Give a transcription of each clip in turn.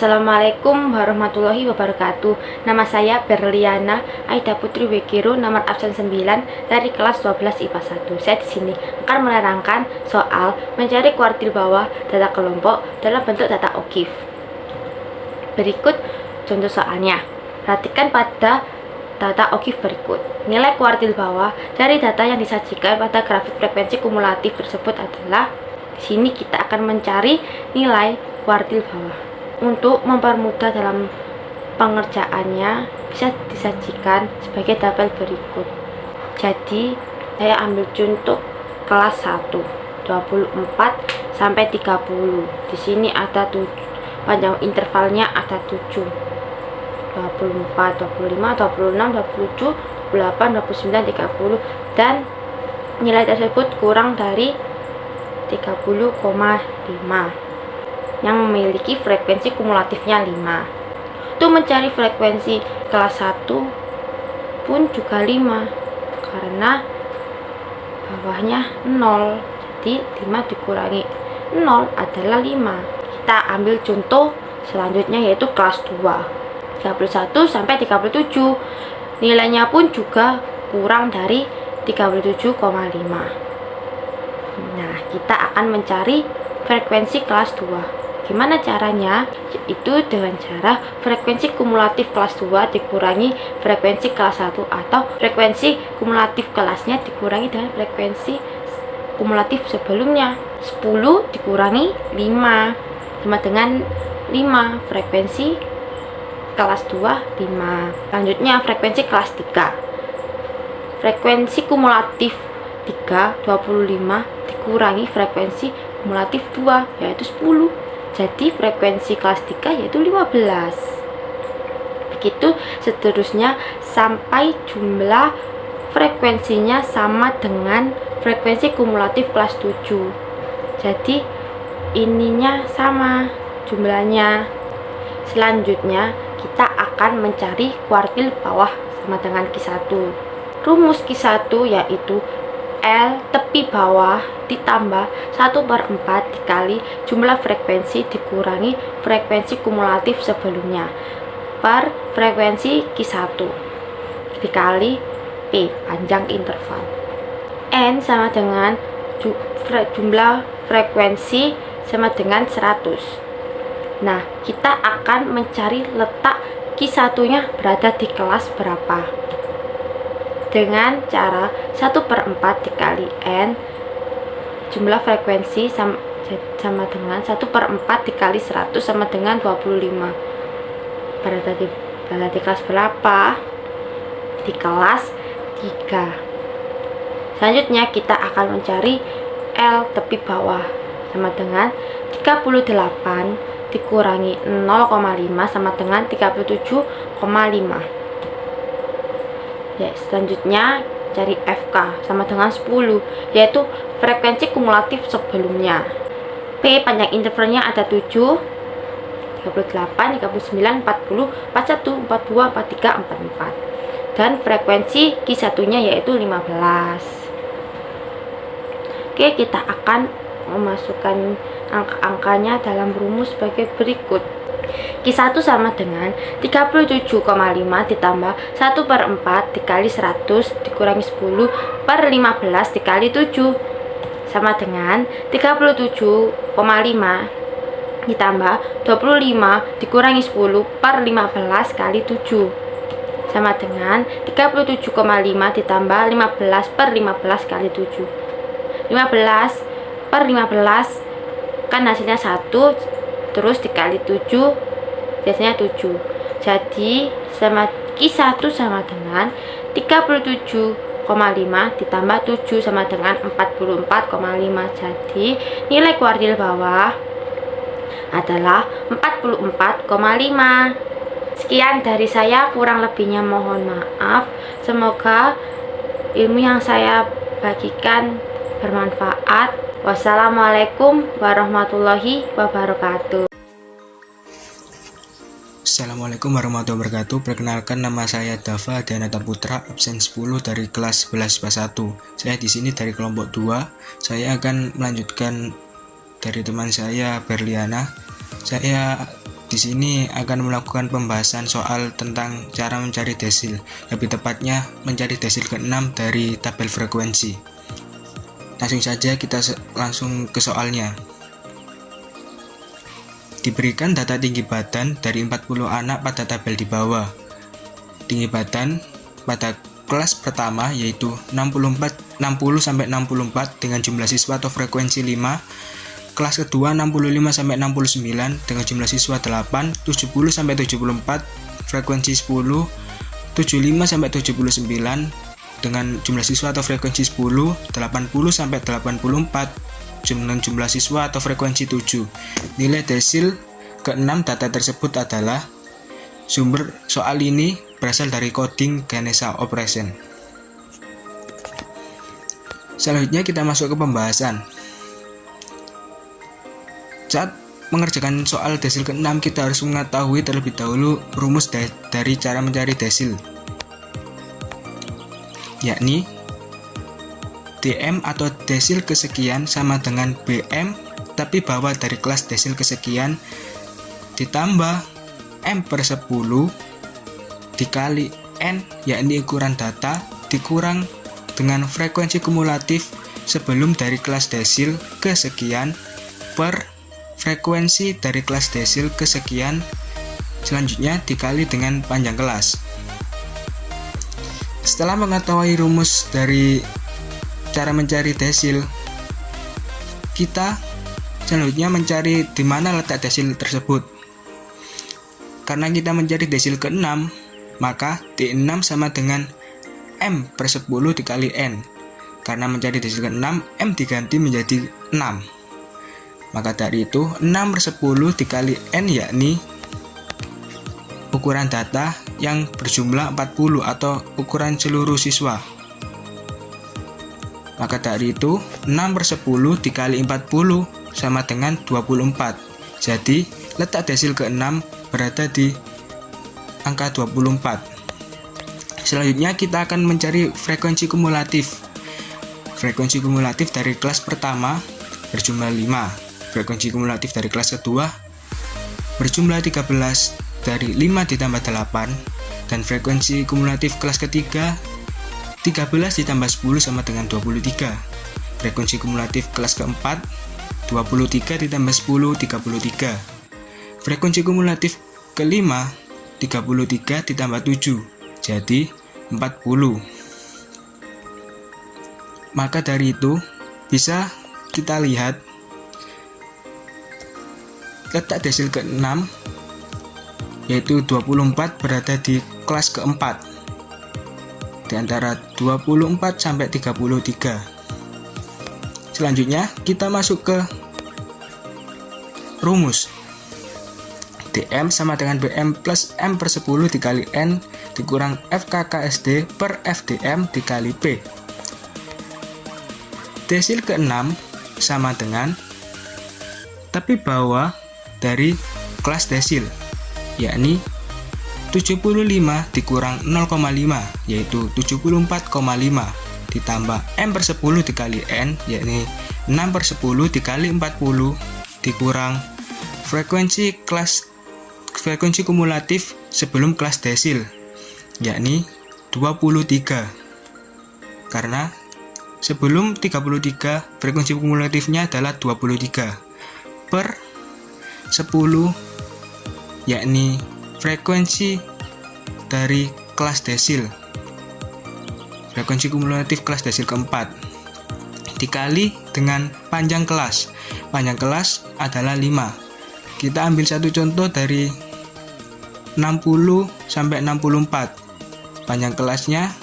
Assalamualaikum warahmatullahi wabarakatuh. Nama saya Berliana Aida Putri Wegiro, nomor absen 9 dari kelas 12 IPA 1. Saya di sini akan menerangkan soal mencari kuartil bawah data kelompok dalam bentuk data OGIF. Berikut contoh soalnya. Perhatikan pada data OGIF berikut. Nilai kuartil bawah dari data yang disajikan pada grafik frekuensi kumulatif tersebut adalah, di sini kita akan mencari nilai kuartil bawah. Untuk mempermudah dalam pengerjaannya, bisa disajikan sebagai tabel berikut. Jadi, saya ambil contoh kelas 1, 24 sampai 30. Di sini ada 7, panjang intervalnya ada 7. 24, 25, 26, 27, 28, 29, 30, dan nilai tersebut kurang dari 30,5 yang memiliki frekuensi kumulatifnya 5. Untuk mencari frekuensi kelas 1 pun juga 5 karena bawahnya 0, jadi 5 dikurangi 0 adalah 5. Kita ambil contoh selanjutnya, yaitu kelas 2, 31 sampai 37. Nilainya pun juga kurang dari 37,5. Nah, kita akan mencari frekuensi kelas 2. Gimana caranya? Yaitu dengan cara frekuensi kumulatif kelas 2 dikurangi frekuensi kelas 1, atau frekuensi kumulatif kelasnya dikurangi dengan frekuensi kumulatif sebelumnya. 10 dikurangi 5 sama dengan 5. Frekuensi kelas 2 5. Selanjutnya frekuensi kelas 3. Frekuensi kumulatif 3 25 dikurangi frekuensi kumulatif 2 yaitu 10. Jadi frekuensi kelas 3 yaitu 15. Begitu seterusnya sampai jumlah frekuensinya sama dengan frekuensi kumulatif kelas 7. Jadi ininya sama jumlahnya. Selanjutnya kita akan mencari kuartil bawah sama dengan Q1. Rumus Q1 yaitu L tepi bawah ditambah 1/4 dikali jumlah frekuensi dikurangi frekuensi kumulatif sebelumnya per frekuensi Q1 dikali P, panjang interval. N sama dengan jumlah frekuensi sama dengan 100. Nah, kita akan mencari letak Q1 nya berada di kelas berapa dengan cara 1/4 dikali N, jumlah frekuensi sama dengan 1/4 dikali 100 sama dengan 25. Berada di kelas berapa? Di kelas 3. Selanjutnya kita akan mencari L tepi bawah sama dengan 38 dikurangi 0,5 sama dengan 37,5. Ya, selanjutnya cari FK sama dengan 10, yaitu frekuensi kumulatif sebelumnya. P panjang intervalnya ada 7, 38, 39, 40, 41, 42, 43, 44. Dan frekuensi Q1 nya yaitu 15. Oke, kita akan memasukkan angka-angkanya dalam rumus sebagai berikut. Q1 sama dengan 37,5 ditambah 1/4 dikali 100 dikurangi 10 per 15 dikali 7 sama dengan 37,5 ditambah 25 dikurangi 10 per 15 kali 7 sama dengan 37,5 ditambah 15 per 15 kali 7. 15 per 15 kan hasilnya 1, terus dikali 7 biasanya 7. Jadi sama Q1 sama dengan 37,5 ditambah 7 sama dengan 44,5. Jadi nilai kuartil bawah adalah 44,5. Sekian dari saya, kurang lebihnya mohon maaf. Semoga ilmu yang saya bagikan bermanfaat. Wassalamualaikum warahmatullahi wabarakatuh. Assalamualaikum warahmatullahi wabarakatuh. Perkenalkan, nama saya Dava Dianata Putra, absen 10 dari kelas 11 IPA 1. Saya di sini dari kelompok 2. Saya akan melanjutkan dari teman saya Berliana. Saya Di sini akan melakukan pembahasan soal tentang cara mencari desil, lebih tepatnya mencari desil ke-6 dari tabel frekuensi. Langsung saja kita langsung ke soalnya. Diberikan data tinggi badan dari 40 anak pada tabel di bawah. Tinggi badan pada kelas pertama yaitu 60-64 dengan jumlah siswa atau frekuensi 5. Kelas kedua 65-69 dengan jumlah siswa 8, 70-74 frekuensi 10, 75-79 dengan jumlah siswa atau frekuensi 10, 80-84 dengan jumlah siswa atau frekuensi 7. Nilai desil ke-6 data tersebut adalah sumber soal ini berasal dari coding Ganesha Operation. Selanjutnya kita masuk ke pembahasan. Saat mengerjakan soal desil ke-6, kita harus mengetahui terlebih dahulu rumus dari cara mencari desil, yakni DM atau desil kesekian sama dengan BM tapi bawah dari kelas desil kesekian ditambah M/10 dikali N, yakni ukuran data, dikurang dengan frekuensi kumulatif sebelum dari kelas desil kesekian per frekuensi dari kelas desil kesekian selanjutnya dikali dengan panjang kelas. Setelah mengetahui rumus dari cara mencari desil, kita selanjutnya mencari di mana letak desil tersebut. Karena kita mencari desil ke-6, maka D6 sama dengan M/10 dikali N. Karena mencari desil ke-6, M diganti menjadi 6. Maka dari itu 6/10 dikali N yakni ukuran data yang berjumlah 40 atau ukuran seluruh siswa. Maka dari itu 6/10 dikali 40 sama dengan 24. Jadi letak desil ke-6 berada di angka 24. Selanjutnya kita akan mencari frekuensi kumulatif. Frekuensi kumulatif dari kelas pertama berjumlah 5. Frekuensi kumulatif dari kelas kedua berjumlah 13 dari 5 ditambah 8, dan frekuensi kumulatif kelas ketiga 13 ditambah 10 sama dengan 23. Frekuensi kumulatif kelas keempat 23 ditambah 10 33. Frekuensi kumulatif kelima 33 ditambah 7 jadi 40. Maka dari itu bisa kita lihat letak desil ke-6 yaitu 24 berada di kelas keempat di antara 24 sampai 33. Selanjutnya kita masuk ke rumus. DM sama dengan BM plus M/10 dikali N dikurang FKKSD per FDM dikali P. Desil ke-6 sama dengan tapi bawah dari kelas desil, yakni 75 dikurang 0,5 yaitu 74,5 ditambah M/10 dikali N yakni 6/10 dikali 40 dikurang frekuensi kumulatif sebelum kelas desil yakni 23. Karena sebelum 33 frekuensi kumulatifnya adalah 23 per 10 yakni frekuensi dari kelas desil, frekuensi kumulatif kelas desil keempat dikali dengan panjang kelas. Panjang kelas adalah 5. Kita ambil satu contoh dari 60 sampai 64. Panjang kelasnya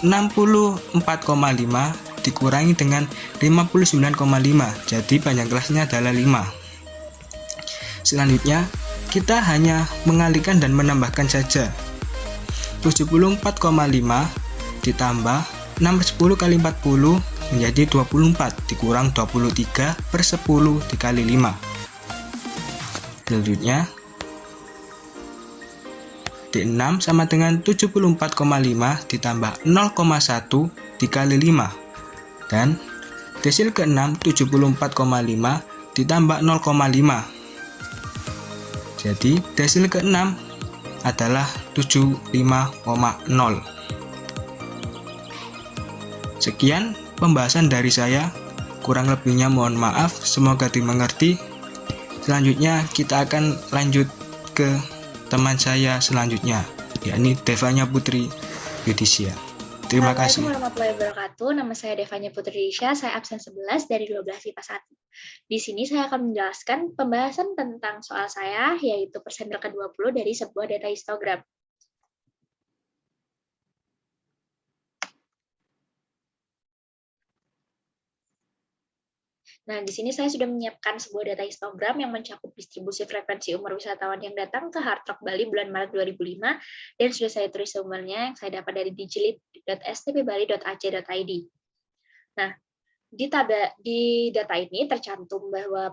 64,5 dikurangi dengan 59,5. Jadi panjang kelasnya adalah 5. Selanjutnya, kita hanya mengalihkan dan menambahkan saja. 74,5 ditambah 6/10 kali 40 menjadi 24 dikurang 23 per 10 dikali 5. Selanjutnya, D6 sama dengan 74,5 ditambah 0,1 dikali 5. Dan desil ke-6 74,5 ditambah 0,5. Jadi desil ke-6 adalah 75,0. Sekian pembahasan dari saya. Kurang lebihnya mohon maaf, semoga dimengerti. Selanjutnya kita akan lanjut ke teman saya selanjutnya, yakni Devanya Putri Yudisya. Terima kasih. Assalamualaikum warahmatullahi wabarakatuh. Nama saya Devanya Putri Yudisya, saya absen 11 dari 12 IPA 1. Di sini saya akan menjelaskan pembahasan tentang soal saya, yaitu persentil ke-20 dari sebuah data histogram. Nah, di sini saya sudah menyiapkan sebuah data histogram yang mencakup distribusi frekuensi umur wisatawan yang datang ke Hard Rock Bali bulan Maret 2005, dan sudah saya tulis sumbernya yang saya dapat dari digilid.stpbali.ac.id. Nah, di data ini tercantum bahwa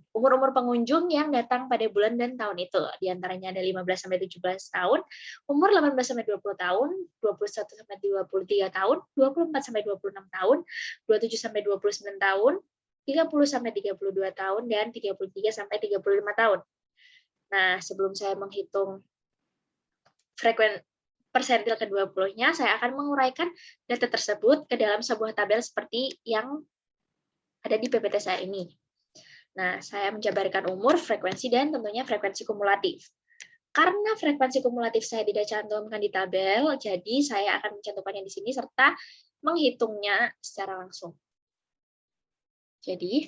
umur-umur pengunjung yang datang pada bulan dan tahun itu. Di antaranya ada 15-17 tahun, umur 18-20 tahun, 21-23 tahun, 24-26 tahun, 27-29 tahun, 30-32 tahun, dan 33-35 tahun. Nah, sebelum saya menghitung persentil ke-20-nya, saya akan menguraikan data tersebut ke dalam sebuah tabel seperti yang ada di PPT saya ini. Nah, saya menjabarkan umur, frekuensi, dan tentunya frekuensi kumulatif. Karena frekuensi kumulatif saya tidak cantumkan di tabel, jadi saya akan mencantumkannya di sini serta menghitungnya secara langsung. Jadi,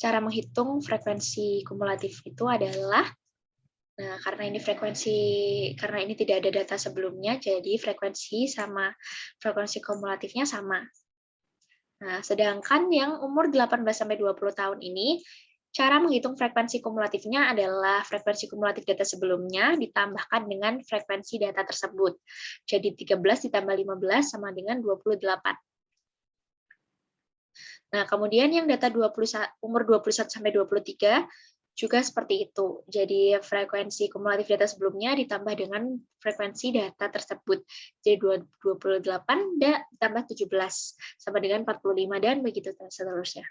cara menghitung frekuensi kumulatif itu adalah, nah, karena ini tidak ada data sebelumnya, jadi frekuensi sama frekuensi kumulatifnya sama. Nah, sedangkan yang umur 18-20 tahun ini, cara menghitung frekuensi kumulatifnya adalah frekuensi kumulatif data sebelumnya ditambahkan dengan frekuensi data tersebut. Jadi 13 ditambah 15 sama dengan 28. Nah, kemudian yang data umur 21-23 juga seperti itu. Jadi frekuensi kumulatif data sebelumnya ditambah dengan frekuensi data tersebut. Jadi 28 ditambah 17 sama dengan 45 dan begitu seterusnya.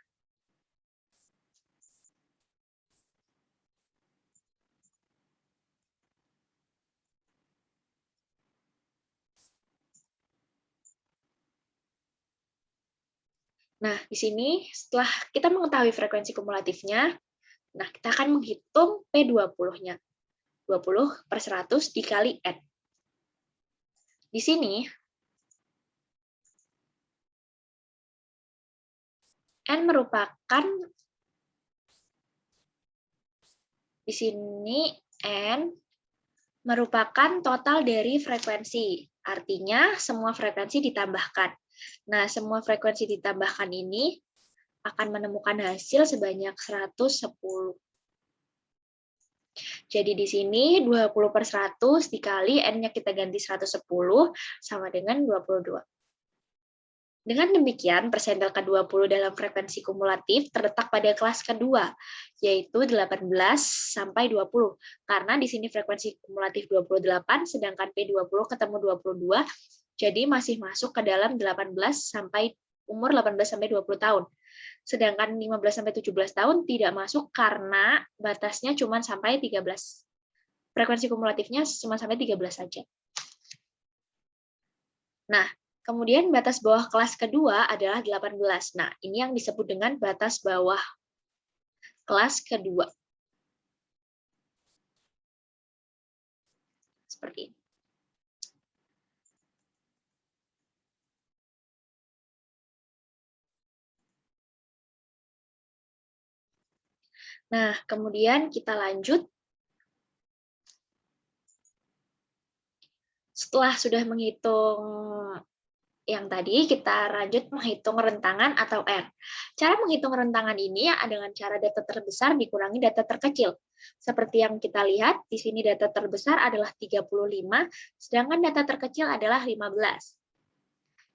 Nah, di sini setelah kita mengetahui frekuensi kumulatifnya, nah kita akan menghitung P20-nya. 20/100 dikali N. Di sini, N merupakan, total dari frekuensi. Artinya, semua frekuensi ditambahkan. Nah, semua frekuensi ditambahkan ini akan menemukan hasil sebanyak 110. Jadi di sini 20/100 dikali N-nya kita ganti 110 sama dengan 22. Dengan demikian, persentil ke-20 dalam frekuensi kumulatif terletak pada kelas kedua, yaitu 18-20. Karena di sini frekuensi kumulatif 28, sedangkan P20 ketemu 22, jadi masih masuk ke dalam umur 18-20 tahun. Sedangkan 15-17 tahun tidak masuk karena batasnya cuma sampai 13. Frekuensi kumulatifnya cuma sampai 13 saja. Nah, kemudian batas bawah kelas kedua adalah 18. Nah, ini yang disebut dengan batas bawah kelas kedua. Seperti ini. Nah, kemudian kita lanjut. Setelah sudah menghitung yang tadi, kita lanjut menghitung rentangan atau R. Cara menghitung rentangan ini dengan cara data terbesar dikurangi data terkecil. Seperti yang kita lihat, di sini data terbesar adalah 35, sedangkan data terkecil adalah 15.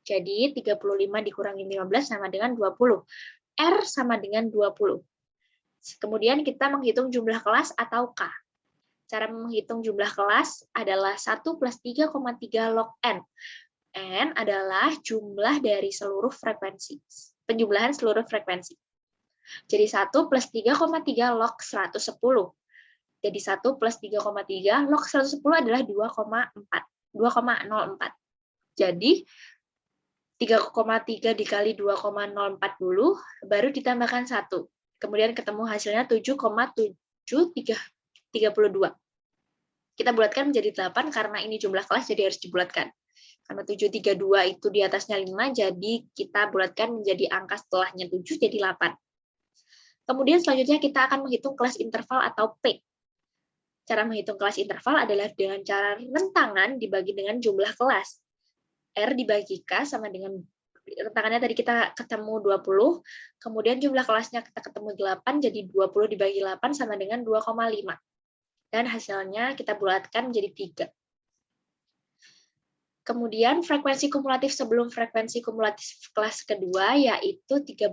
Jadi 35 dikurangi 15 sama dengan 20. R sama dengan 20. Kemudian kita menghitung jumlah kelas atau K. Cara menghitung jumlah kelas adalah 1 plus 3,3 log N. N adalah jumlah dari seluruh frekuensi. Penjumlahan seluruh frekuensi. Jadi 1 plus 3,3 log 110. Jadi 1 plus 3,3 log 110 adalah 2,04. Jadi 3,3 dikali 2,040 baru ditambahkan 1. Kemudian ketemu hasilnya 7,732. Kita bulatkan menjadi 8 karena ini jumlah kelas jadi harus dibulatkan. Karena 732 itu di atasnya 5, jadi kita bulatkan menjadi angka setelahnya 7 jadi 8. Kemudian selanjutnya kita akan menghitung kelas interval atau P. Cara menghitung kelas interval adalah dengan cara rentangan dibagi dengan jumlah kelas. R dibagi K sama dengan rentangannya tadi kita ketemu 20, kemudian jumlah kelasnya kita ketemu 8, jadi 20 dibagi 8 sama dengan 2,5. Dan hasilnya kita bulatkan menjadi 3. Kemudian frekuensi kumulatif sebelum frekuensi kumulatif kelas kedua yaitu 13.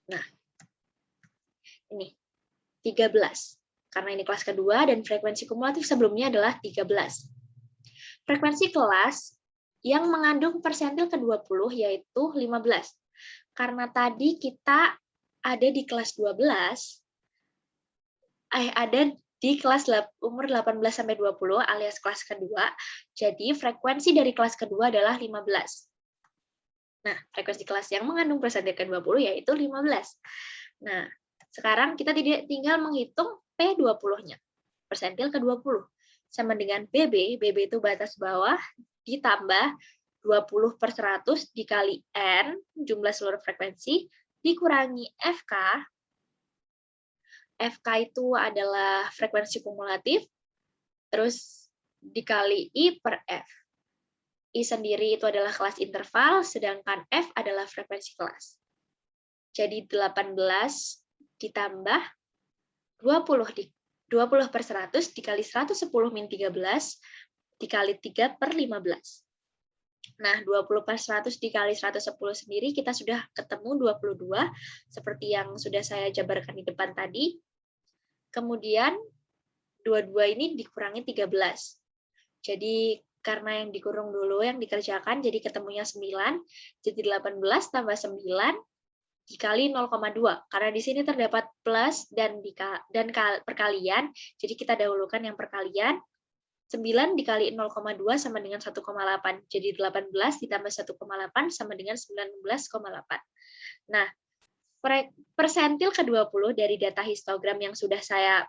Nah, ini 13. Karena ini kelas kedua dan frekuensi kumulatif sebelumnya adalah 13. Frekuensi kelas yang mengandung persentil ke-20 yaitu 15. Karena tadi kita ada di kelas 12, ada di kelas umur 18 sampai 20 alias kelas kedua, jadi frekuensi dari kelas kedua adalah 15. Nah, frekuensi kelas yang mengandung persentil ke-20 yaitu 15. Nah, sekarang kita tinggal menghitung P20-nya, persentil ke-20. Sama dengan BB itu batas bawah, ditambah 20/100 dikali N, jumlah seluruh frekuensi, dikurangi FK. FK itu adalah frekuensi kumulatif, terus dikali I per F. I sendiri itu adalah kelas interval, sedangkan F adalah frekuensi kelas. Jadi 18 ditambah 20/100 dikali 110 min 13 dikali 3/15. Nah, 20/100 dikali 110 sendiri kita sudah ketemu 22, seperti yang sudah saya jabarkan di depan tadi. Kemudian 22 ini dikurangi 13. Jadi karena yang dikurung dulu yang dikerjakan, jadi ketemunya 9, jadi 18 tambah 9 dikali 0,2. Karena di sini terdapat plus dan perkalian, jadi kita dahulukan yang perkalian. 9 dikali 0,2 sama dengan 1,8. Jadi 18 ditambah 1,8 sama dengan 19,8. Nah, persentil ke-20 dari data histogram yang sudah saya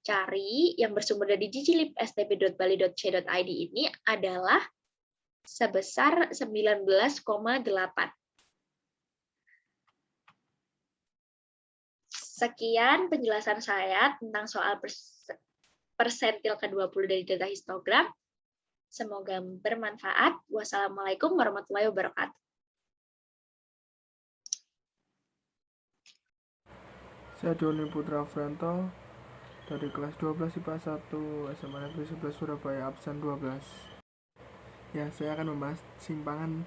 cari, yang bersumber dari digilib.stp.bali.c.id ini adalah sebesar 19,8. Sekian penjelasan saya tentang soal persentil ke-20 dari data histogram. Semoga bermanfaat. Wassalamualaikum warahmatullahi wabarakatuh. Saya Doni Putra Franto dari kelas 12 IPA 1 SMA Negeri 11 Surabaya absen 12. Ya, saya akan membahas simpangan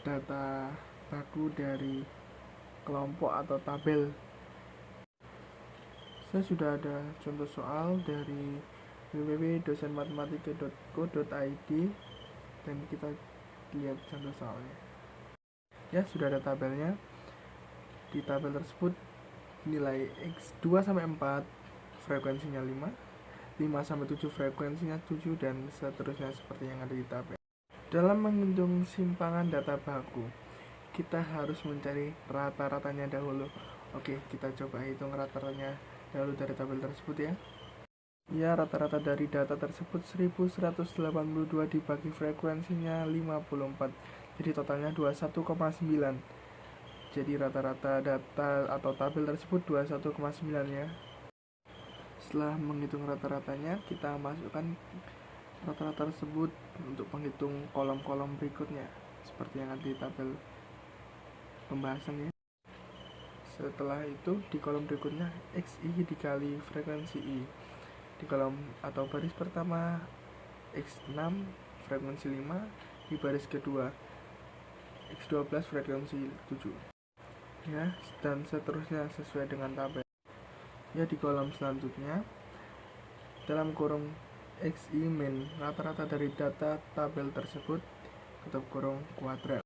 data baku dari kelompok atau tabel. Saya sudah ada contoh soal dari www.dosenmatematika.co.id dan kita lihat contoh soalnya. Ya, sudah ada tabelnya. Di tabel tersebut nilai X2 sampai 4 frekuensinya 5, 5 sampai 7 frekuensinya 7 dan seterusnya seperti yang ada di tabel. Dalam menghitung simpangan data baku, kita harus mencari rata-ratanya dahulu. Oke, kita coba hitung rata-ratanya dahulu dari tabel tersebut ya. Ya, rata-rata dari data tersebut 1182 dibagi frekuensinya 54. Jadi totalnya 21,9. Jadi rata-rata data atau tabel tersebut 21,9 ya. Setelah menghitung rata-ratanya, kita masukkan rata-rata tersebut untuk menghitung kolom-kolom berikutnya seperti yang ada di tabel pembahasan ya. Setelah itu di kolom berikutnya XI dikali frekuensi I. Di kolom atau baris pertama X6 frekuensi 5, di baris kedua X12 frekuensi 7. Ya, dan seterusnya sesuai dengan tabel. Ya, di kolom selanjutnya dalam kurung XI min rata-rata dari data tabel tersebut tutup kurung kuadrat.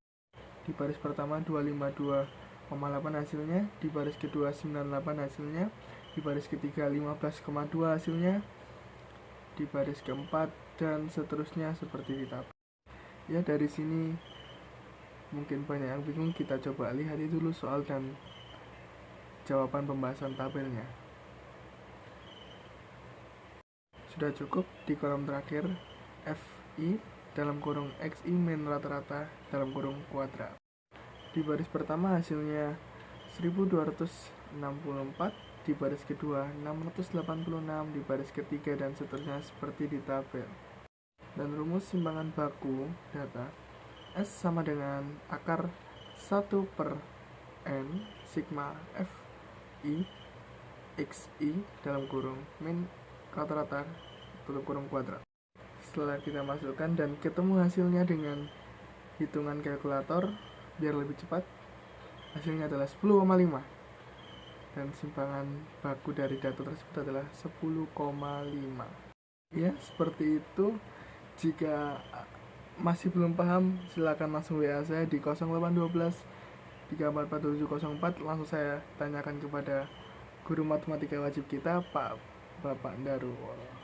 Di baris pertama 252,8 hasilnya, di baris kedua 98 hasilnya, di baris ketiga 15,2 hasilnya, di baris keempat dan seterusnya seperti di tabel. Ya, dari sini mungkin banyak yang bingung, kita coba lihat dulu soal dan jawaban pembahasan tabelnya. Sudah cukup di kolom terakhir FI dalam kurung XI min rata-rata dalam kurung kuadrat. Di baris pertama hasilnya 1264, di baris kedua 686, di baris ketiga dan seterusnya seperti di tabel. Dan rumus simpangan baku data S sama dengan akar 1 per N sigma FI XI dalam kurung min rata-rata tutup kurung kuadrat. Setelah kita masukkan dan ketemu hasilnya dengan hitungan kalkulator biar lebih cepat, hasilnya adalah 10,5 dan simpangan baku dari data tersebut adalah 10,5. Ya, seperti itu. Jika masih belum paham, silakan langsung WA saya di 0812 344704. Langsung saya tanyakan kepada guru matematika wajib kita, Pak Bapak Darul.